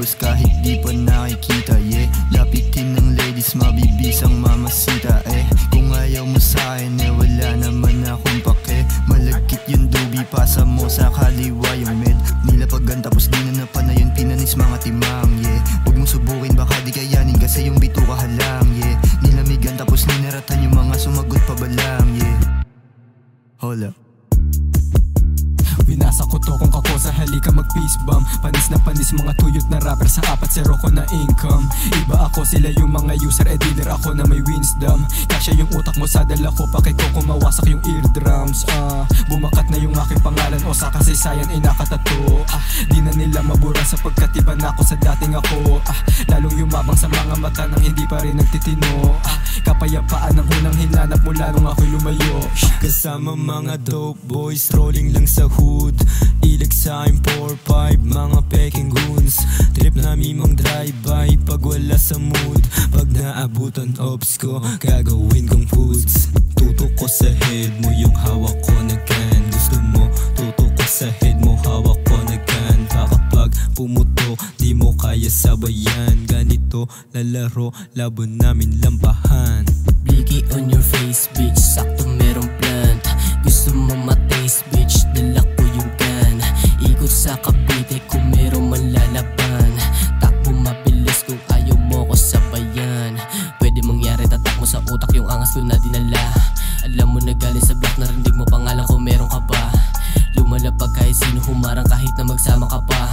lumabas kahit di pa nakikita, yeah. Lapitin ng ladies, mabibisang mamasita, eh. Kung ayaw mo sa'kin, eh wala naman akong pake. Malagkit yung doobie, pasa mo sa kaliwa yung med. Nilapagan tapos di na napanayon, pinanis mga timang, yeah. Huwag mong subukin, baka di kayanin kasi yung bito kahalang, yeah. Nilamigan tapos ninaratan yung mga sumagot pa balang, yeah. Hold up. Winasa ko to kung kako sa halika mag-peace bomb. Panis na panis mga tuyot na rapper sa 4-0 ko na income. Iba ako, sila yung mga user, dealer ako na may wisdom. Kasya yung utak mo sa dala ko, pakit ko kung mawasak yung eardrums. Bumakat na yung aking pangalan o sa kasaysayan ay nakatato. Di na nila mabura sapagkat iba na ako sa dating ako. Lalong yumabang sa mga mata nang hindi pa rin nagtitino. Kapayapaan ang unang hinanap mula nung ako'y lumayo. Kasama mga dope boys, rolling lang sa hood. Ilag sa aking 4-5, mga peking goons. Trip na mimang drive-by pag wala sa mood. Pag naabutan ops ko, gagawin kong foods. Tutok ko sa head mo yung hawak ko na can. Gusto mo, tutok ko sa head mo, hawak ko na can. Baka pag pumuto, di mo kaya sabayan. Ganito lalaro, laban namin lampahan. Blicky on your face, bitch, sakto merong plant. Gusto mo ma-taste, bitch, dala ko yung gun. Ikot sa Cavite kung meron man lalaban. Takbo mabilis kung ayaw mo ko sabayan. Pwede mangyari, tatak mo sa utak yung angas ko na dinala. Alam mo na galing sa block, narinig mo pangalan ko, meron ka ba? Lumalapag kahit sino humarang kahit na magsama ka pa.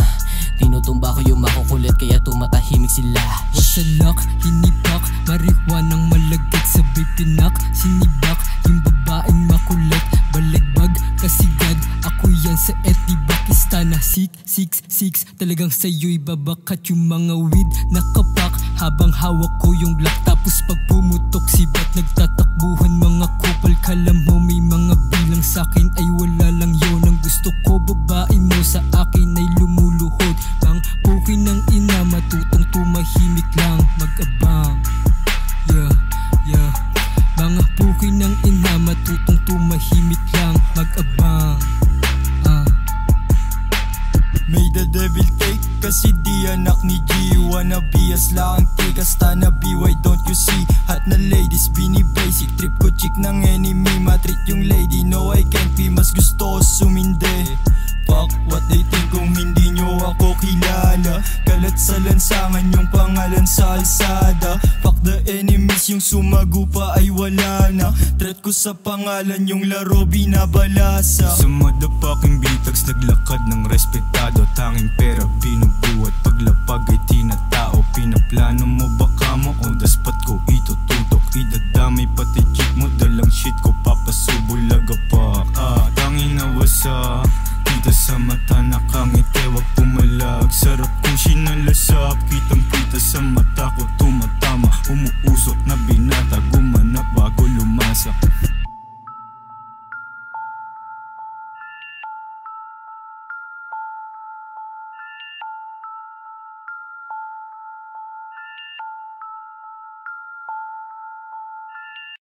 Tinutumba ko yung makukulit kaya tumatahimik sila. Wasalak, hinibak, marihuanang malagkit sabay pinak. Sinibak, yung babaeng makulit, balagbag, kasigad. Ako yan sa Etibakistan na 666. Talagang sa'yo'y babakat yung mga weed nakapak. Habang hawak ko yung black tapos pag pumutok sibat nagtatakbuhan mga kupal. Kala mo may mga bilang sa'kin ay wala lang yun. Ang gusto ko babae mo sa akin ay lumuluhod. Bang puki ng ina, matutong tumahimik lang mag-abang. Yeah, yeah. Mga puki ng ina, matutong tumahimik lang mag-abang. May the devil take kasi di anak ni G. Wanna be as lang take hasta na be, why don't you see? Hot na ladies, bini-basic trip ko chick ng enemy. Matreat yung lady, no I can't be. Mas gusto ko suminde. Fuck what they think kung hindi nyo ako kilala. Kalat sa lansangan yung pangalan sa alsada. Fuck the enemies, yung sumago pa ay wala na. Threat ko sa pangalan yung laro binabalasa. Sa motherfucking bitags naglakad ng respetado. Tanging pera binubuhat, paglapag ay tinatao. Pinaplano mo baka mo o daspat ko itututok. Idadamay pati chick mo, dalang shit ko papasubulaga pa. Tanging nawasa kita sa mata, nakangiti, wag pumalag. Sarap kong sinalasap, kitang kita sa mata ko tumatama. Umuusok